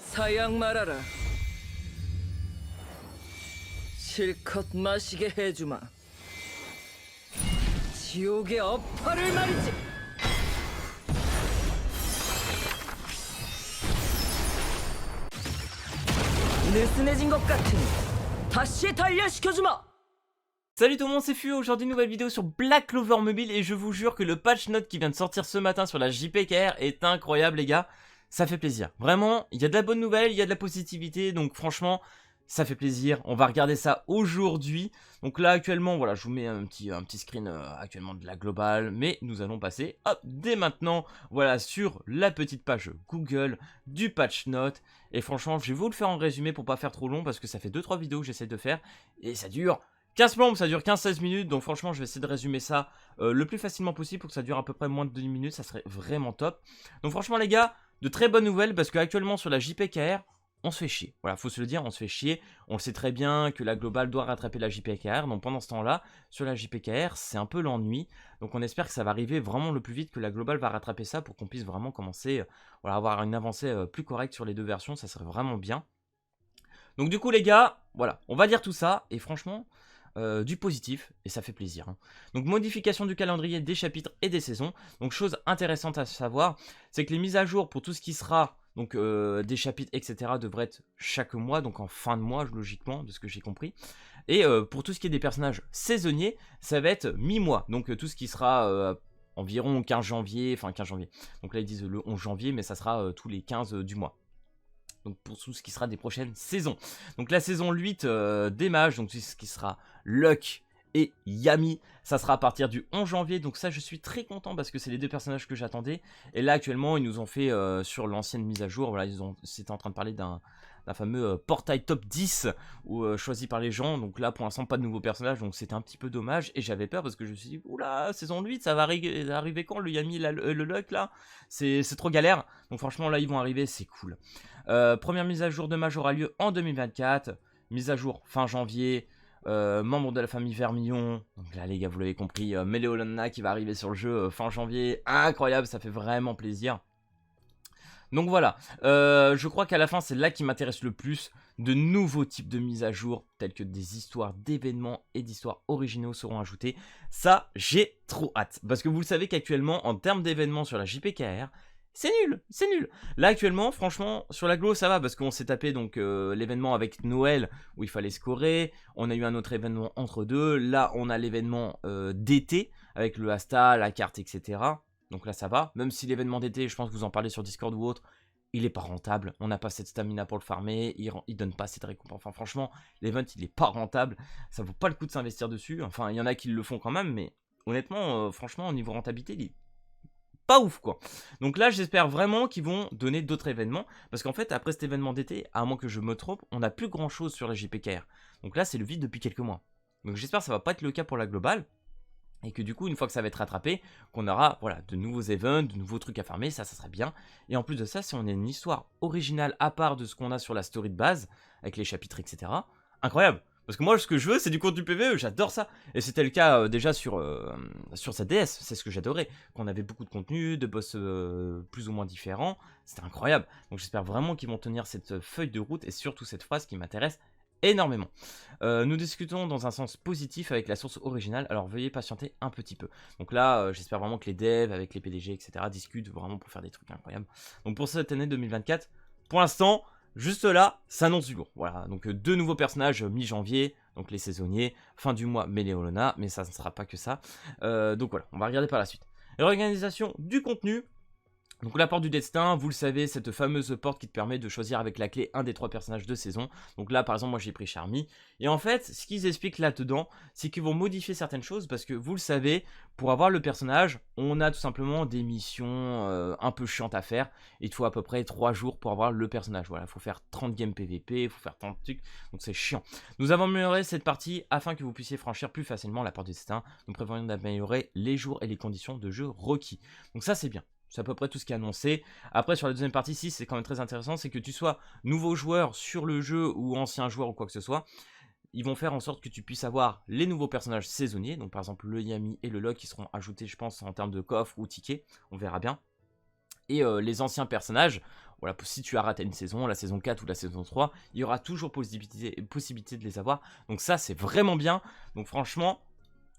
사양 말아라. 실컷 마시게 해주마. 지옥의 업화를 말이지. 느슨해진 것 같으니 다시 단련시켜주마. Salut tout le monde, c'est Fu, aujourd'hui nouvelle vidéo sur Black Clover Mobile et je vous jure que le patch note qui vient de sortir ce matin sur la JPKR est incroyable les gars, ça fait plaisir. Vraiment, il y a de la bonne nouvelle, il y a de la positivité, donc franchement, ça fait plaisir. On va regarder ça aujourd'hui. Donc là actuellement, voilà, je vous mets un petit screen actuellement de la globale, mais nous allons passer, hop, dès maintenant, voilà, sur la petite page Google du patch note. Et franchement, je vais vous le faire en résumé pour pas faire trop long parce que ça fait 2-3 vidéos que j'essaie de faire et ça dure 15 plombes, ça dure 15-16 minutes, donc franchement je vais essayer de résumer ça le plus facilement possible pour que ça dure à peu près moins de 2 minutes, ça serait vraiment top. Donc franchement les gars, de très bonnes nouvelles parce qu'actuellement sur la JPKR, on se fait chier. Voilà, faut se le dire, on se fait chier. On le sait très bien que la globale doit rattraper la JPKR, donc pendant ce temps-là, sur la JPKR, c'est un peu l'ennui. Donc on espère que ça va arriver vraiment le plus vite, que la globale va rattraper ça pour qu'on puisse vraiment commencer, voilà, avoir une avancée plus correcte sur les deux versions, ça serait vraiment bien. Donc du coup les gars, voilà, on va dire tout ça, et franchement... du positif et ça fait plaisir. Donc modification du calendrier des chapitres et des saisons. Donc chose intéressante à savoir, c'est que les mises à jour pour tout ce qui sera donc des chapitres etc devraient être chaque mois, donc en fin de mois logiquement de ce que j'ai compris. Et pour tout ce qui est des personnages saisonniers, ça va être mi-mois. Donc tout ce qui sera environ 15 janvier, enfin 15 janvier. Donc là ils disent le 11 janvier mais ça sera tous les 15 du mois. Donc pour tout ce qui sera des prochaines saisons. Donc la saison 8 des mages, donc ce qui sera Luck et Yami, ça sera à partir du 11 janvier. Donc ça je suis très content parce que c'est les deux personnages que j'attendais. Et là actuellement ils nous ont fait sur l'ancienne mise à jour, voilà, c'était en train de parler d'un fameux portail top 10 choisi par les gens. Donc là pour l'instant pas de nouveaux personnages, donc c'était un petit peu dommage. Et j'avais peur parce que je me suis dit, oula, saison 8 ça va arriver quand le Yami, le Luck là, c'est trop galère. Donc franchement là ils vont arriver, c'est cool. Première mise à jour de mage aura lieu en 2024. Mise à jour fin janvier. Membre de la famille Vermillon. Donc là les gars vous l'avez compris, Méléolona qui va arriver sur le jeu fin janvier. Incroyable, ça fait vraiment plaisir. Donc voilà, je crois qu'à la fin c'est là qui m'intéresse le plus. De nouveaux types de mises à jour tels que des histoires d'événements et d'histoires originaux seront ajoutés. Ça j'ai trop hâte. Parce que vous le savez qu'actuellement en termes d'événements sur la JPKR, c'est nul, c'est nul. Là actuellement, franchement, sur la Glo ça va parce qu'on s'est tapé donc l'événement avec Noël où il fallait scorer. On a eu un autre événement entre deux. Là on a l'événement d'été avec le Asta, la carte, etc. Donc là ça va. Même si l'événement d'été, je pense que vous en parlez sur Discord ou autre, il est pas rentable. On n'a pas cette stamina pour le farmer. Il donne pas cette récompense. Enfin franchement, l'event il est pas rentable. Ça vaut pas le coup de s'investir dessus. Enfin il y en a qui le font quand même, mais honnêtement, franchement au niveau rentabilité, il est pas ouf quoi. Donc là j'espère vraiment qu'ils vont donner d'autres événements. Parce qu'en fait après cet événement d'été, à moins que je me trompe, on n'a plus grand chose sur la JPKR. Donc là c'est le vide depuis quelques mois. Donc j'espère que ça va pas être le cas pour la globale. Et que du coup une fois que ça va être rattrapé, qu'on aura voilà, de nouveaux events, de nouveaux trucs à farmer, ça serait bien. Et en plus de ça, si on a une histoire originale à part de ce qu'on a sur la story de base, avec les chapitres etc, incroyable. Parce que moi, ce que je veux, c'est du contenu PvE, j'adore ça. Et c'était le cas déjà sur sa DS, c'est ce que j'adorais. Qu'on avait beaucoup de contenu, de boss plus ou moins différents, c'était incroyable. Donc j'espère vraiment qu'ils vont tenir cette feuille de route et surtout cette phrase qui m'intéresse énormément. Nous discutons dans un sens positif avec la source originale, alors veuillez patienter un petit peu. Donc là, j'espère vraiment que les devs, avec les PDG, etc., discutent vraiment pour faire des trucs incroyables. Donc pour cette année 2024, pour l'instant... juste là, ça annonce du lourd. Voilà, donc deux nouveaux personnages mi-janvier, donc les saisonniers, fin du mois Méléolona, mais ça ne sera pas que ça. Donc voilà, on va regarder par la suite. L'organisation du contenu. Donc la porte du destin, vous le savez, cette fameuse porte qui te permet de choisir avec la clé un des 3 personnages de saison. Donc là par exemple moi j'ai pris Charmy. Et en fait ce qu'ils expliquent là-dedans, c'est qu'ils vont modifier certaines choses. Parce que vous le savez, pour avoir le personnage, on a tout simplement des missions un peu chiantes à faire. Il te faut à peu près 3 jours pour avoir le personnage. Voilà, il faut faire 30 games PVP, il faut faire 30 trucs, donc c'est chiant. Nous avons amélioré cette partie afin que vous puissiez franchir plus facilement la porte du destin. Nous prévoyons d'améliorer les jours et les conditions de jeu requis. Donc ça c'est bien. C'est à peu près tout ce qui est annoncé. Après sur la deuxième partie, si c'est quand même très intéressant, c'est que tu sois nouveau joueur sur le jeu ou ancien joueur ou quoi que ce soit, ils vont faire en sorte que tu puisses avoir les nouveaux personnages saisonniers, donc par exemple le Yami et le Luck qui seront ajoutés je pense en termes de coffre ou tickets, on verra bien. Et les anciens personnages Voilà, si tu as raté une saison, la saison 4 ou la saison 3, il y aura toujours possibilité de les avoir. Donc ça, c'est vraiment bien. Donc franchement,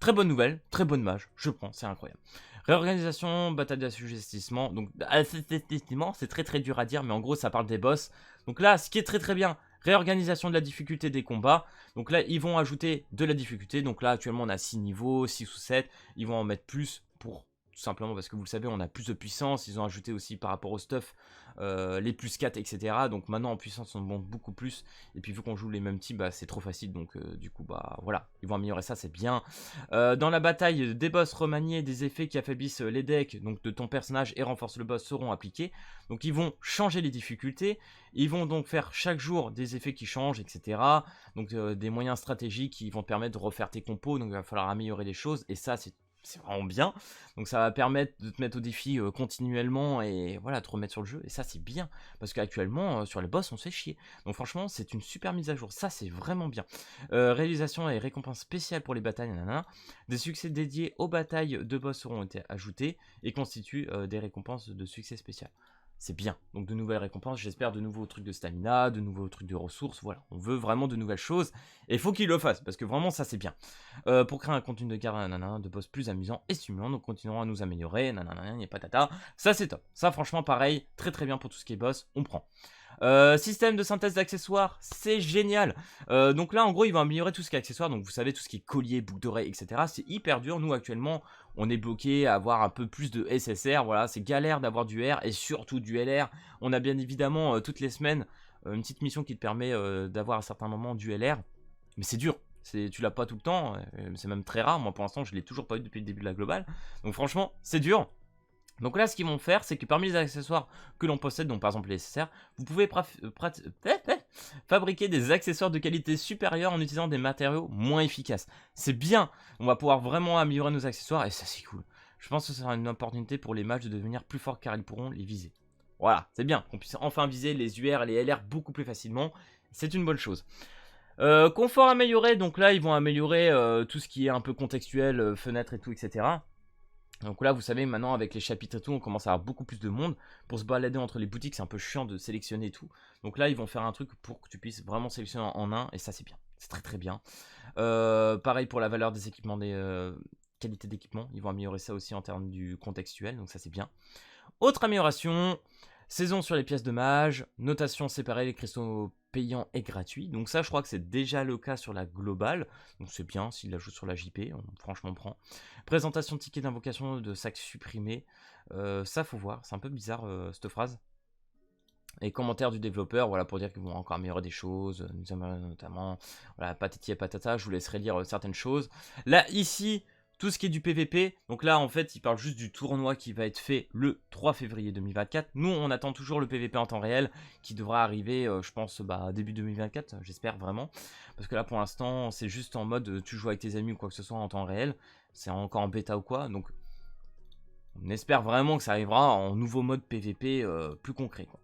très bonne nouvelle, très bonne mage, je prends, c'est incroyable. Réorganisation, bataille d'assujettissement. Donc, assujettissement, c'est très très dur à dire, mais en gros, ça parle des boss. Donc là, ce qui est très très bien, réorganisation de la difficulté des combats. Donc là, ils vont ajouter de la difficulté. Donc là, actuellement, on a 6 niveaux, 6 ou 7. Ils vont en mettre plus pour... Tout simplement parce que vous le savez, on a plus de puissance. Ils ont ajouté aussi par rapport au stuff les plus 4, etc. Donc maintenant en puissance on monte beaucoup plus. Et puis vu qu'on joue les mêmes types, bah, c'est trop facile. Donc du coup, bah voilà, ils vont améliorer ça, c'est bien. Dans la bataille, des boss remaniés, des effets qui affaiblissent les decks donc de ton personnage et renforcent le boss seront appliqués. Donc ils vont changer les difficultés. Ils vont donc faire chaque jour des effets qui changent, etc. Donc des moyens stratégiques qui vont te permettre de refaire tes compos. Donc il va falloir améliorer les choses. Et ça, c'est vraiment bien, donc ça va permettre de te mettre au défi continuellement et voilà, te remettre sur le jeu, et ça c'est bien, parce qu'actuellement sur les boss on se fait chier, donc franchement c'est une super mise à jour, ça c'est vraiment bien. Réalisation et récompenses spéciales pour les batailles, nanana. Des succès dédiés aux batailles de boss auront été ajoutés et constituent des récompenses de succès spécial. C'est bien, donc de nouvelles récompenses, j'espère de nouveaux trucs de stamina, de nouveaux trucs de ressources, voilà, on veut vraiment de nouvelles choses, et il faut qu'ils le fassent, parce que vraiment ça c'est bien. Pour créer un contenu de guerre, nanana, de boss plus amusant et stimulant, donc continuerons à nous améliorer, nanana, y a patata, ça c'est top, ça franchement pareil, très très bien pour tout ce qui est boss, on prend. Système de synthèse d'accessoires, c'est génial. Donc là en gros ils vont améliorer tout ce qui est accessoires, donc vous savez tout ce qui est collier, boucle d'oreille, etc. C'est hyper dur, nous actuellement on est bloqué à avoir un peu plus de SSR, voilà, c'est galère d'avoir du R et surtout du LR. On a bien évidemment toutes les semaines une petite mission qui te permet d'avoir à certains moments du LR, mais c'est dur. Tu l'as pas tout le temps, c'est même très rare, moi pour l'instant je l'ai toujours pas eu depuis le début de la globale, donc franchement c'est dur. Donc là, ce qu'ils vont faire, c'est que parmi les accessoires que l'on possède, donc par exemple les SSR, vous pouvez fabriquer des accessoires de qualité supérieure en utilisant des matériaux moins efficaces. C'est bien, on va pouvoir vraiment améliorer nos accessoires, et ça c'est cool. Je pense que ce sera une opportunité pour les mages de devenir plus forts car ils pourront les viser. Voilà, c'est bien, qu'on puisse enfin viser les UR et les LR beaucoup plus facilement, c'est une bonne chose. Confort amélioré, donc là ils vont améliorer tout ce qui est un peu contextuel, fenêtre et tout, etc. Donc là, vous savez, maintenant, avec les chapitres et tout, on commence à avoir beaucoup plus de monde. Pour se balader entre les boutiques, c'est un peu chiant de sélectionner et tout. Donc là, ils vont faire un truc pour que tu puisses vraiment sélectionner en un. Et ça, c'est bien. C'est très très bien. Pareil pour la valeur des équipements, des qualités d'équipement. Ils vont améliorer ça aussi en termes du contextuel. Donc ça, c'est bien. Autre amélioration. Saison sur les pièces de mage. Notation séparée, les cristaux payants et gratuits. Donc ça, je crois que c'est déjà le cas sur la globale. Donc c'est bien, s'il l'ajoute sur la JP, franchement on prend. Présentation de tickets d'invocation de sacs supprimés. Ça, faut voir. C'est un peu bizarre, cette phrase. Et commentaires du développeur, voilà, pour dire qu'ils vont encore améliorer des choses, notamment, voilà, patati et patata, je vous laisserai lire certaines choses. Là, ici, tout ce qui est du PVP, donc là, en fait, il parle juste du tournoi qui va être fait le 3 février 2024. Nous, on attend toujours le PVP en temps réel, qui devra arriver, je pense, début 2024, j'espère vraiment. Parce que là, pour l'instant, c'est juste en mode, tu joues avec tes amis ou quoi que ce soit en temps réel. C'est encore en bêta ou quoi, donc on espère vraiment que ça arrivera en nouveau mode PVP plus concret, quoi.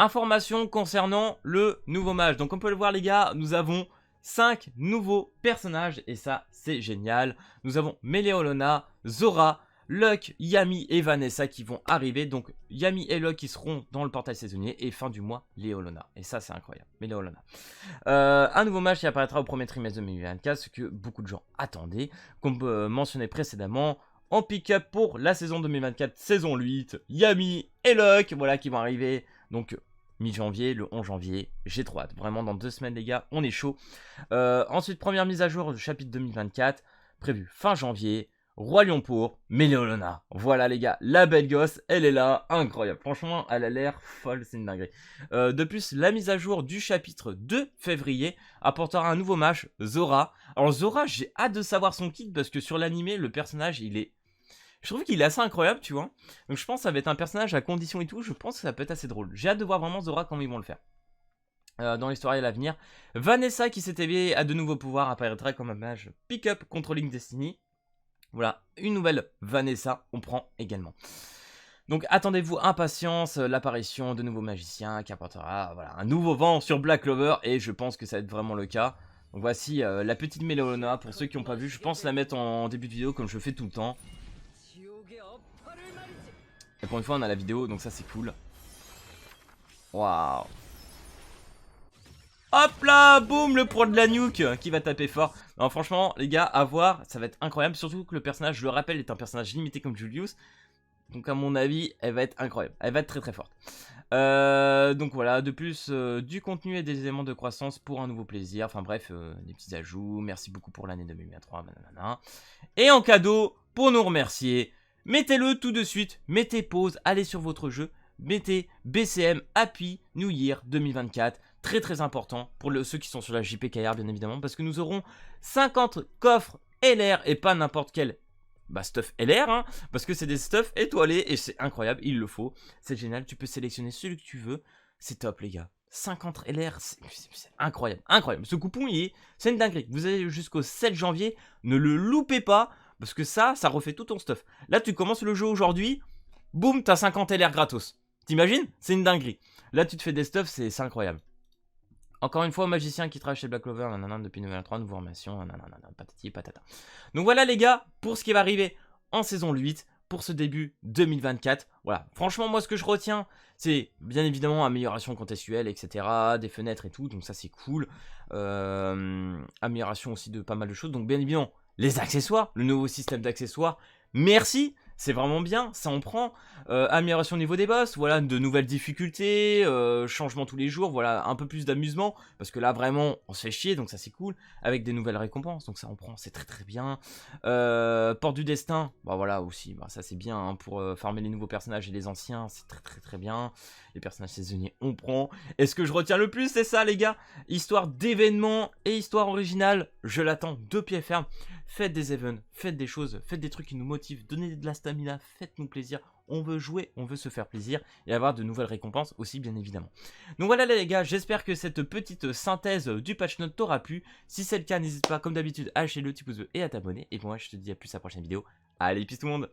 Information concernant le nouveau mage. Donc on peut le voir les gars, nous avons 5 nouveaux personnages et ça c'est génial. Nous avons Méléolona, Zora, Luck, Yami et Vanessa qui vont arriver. Donc Yami et Luck qui seront dans le portail saisonnier et fin du mois Léolona. Et ça c'est incroyable, Méléolona. Un nouveau mage qui apparaîtra au premier trimestre 2024, ce que beaucoup de gens attendaient. Comme mentionné précédemment, en pick-up pour la saison 2024, saison 8, Yami et Luck, voilà qui vont arriver. Donc mi-janvier, le 11 janvier, j'ai trop hâte. Vraiment dans 2 semaines les gars, on est chaud. Ensuite, première mise à jour du chapitre 2024, prévu fin janvier. Roi Lion Pourpre, Méléolona. Voilà les gars, la belle gosse, elle est là, incroyable. Franchement, elle a l'air folle, c'est une dinguerie. De plus, la mise à jour du chapitre 2 février apportera un nouveau mage, Zora. Alors Zora, j'ai hâte de savoir son kit parce que sur l'animé, le personnage, je trouve qu'il est assez incroyable, tu vois. Donc je pense que ça va être un personnage à condition et tout. Je pense que ça peut être assez drôle. J'ai hâte de voir vraiment Zora comment ils vont le faire. Dans l'histoire et l'avenir. Vanessa qui s'est éveillée à de nouveaux pouvoirs apparaîtra comme un mage pick-up controlling Destiny. Voilà, une nouvelle Vanessa, on prend également. Donc attendez-vous impatience l'apparition de nouveaux magiciens qui apportera voilà, un nouveau vent sur Black Clover. Et je pense que ça va être vraiment le cas. Donc voici la petite Méléolona. Pour ceux qui n'ont pas vu, je pense la mettre en début de vidéo comme je fais tout le temps. Et pour une fois on a la vidéo, donc ça c'est cool. Waouh. Hop là, boum, le pro de la nuke qui va taper fort. Non, franchement, les gars, à voir, ça va être incroyable. Surtout que le personnage, je le rappelle, est un personnage limité comme Julius. Donc à mon avis, elle va être incroyable. Elle va être très très forte. Donc voilà, de plus, du contenu et des éléments de croissance pour un nouveau plaisir. Enfin bref, des petits ajouts. Merci beaucoup pour l'année 2023. Nanana. Et en cadeau, pour nous remercier, mettez-le tout de suite. Mettez pause, allez sur votre jeu. Mettez BCM Happy New Year 2024. Très très important pour ceux qui sont sur la JPKR bien évidemment. Parce que nous aurons 50 coffres LR et pas n'importe quel stuff LR, hein, parce que c'est des stuffs étoilés et c'est incroyable, il le faut, c'est génial, tu peux sélectionner celui que tu veux, c'est top les gars, 50 LR, c'est incroyable, incroyable, ce coupon c'est une dinguerie, vous allez jusqu'au 7 janvier, ne le loupez pas, parce que ça refait tout ton stuff, là tu commences le jeu aujourd'hui, boum, t'as 50 LR gratos, t'imagines, c'est une dinguerie, là tu te fais des stuffs, c'est incroyable. Encore une fois, magicien qui travaille chez Black Clover, nanana, depuis 2023, nouveau formation, nanana, patati patata. Donc voilà les gars, pour ce qui va arriver en saison 8, pour ce début 2024. Voilà, franchement moi ce que je retiens, c'est bien évidemment amélioration contextuelle, etc. Des fenêtres et tout, donc ça c'est cool. Amélioration aussi de pas mal de choses, donc bien évidemment les accessoires, le nouveau système d'accessoires, merci. C'est vraiment bien, ça on prend. Amélioration au niveau des boss, voilà, de nouvelles difficultés, changement tous les jours, voilà, un peu plus d'amusement, parce que là vraiment on se fait chier, donc ça c'est cool, avec des nouvelles récompenses, donc ça on prend, c'est très très bien. Porte du destin, bah voilà aussi, bah, ça c'est bien, hein, pour farmer les nouveaux personnages et les anciens, c'est très très très bien. Les personnages saisonniers on prend. Et ce que je retiens le plus c'est ça les gars, histoire d'événements et histoire originale, je l'attends de pied ferme. Faites des events, faites des choses, faites des trucs qui nous motivent, donnez de la stamina, faites-nous plaisir. On veut jouer, on veut se faire plaisir et avoir de nouvelles récompenses aussi bien évidemment. Donc voilà les gars, j'espère que cette petite synthèse du patch note t'aura plu. Si c'est le cas, n'hésite pas comme d'habitude à lâcher le petit pouce bleu et à t'abonner. Et moi je te dis à plus à la prochaine vidéo. Allez, peace tout le monde.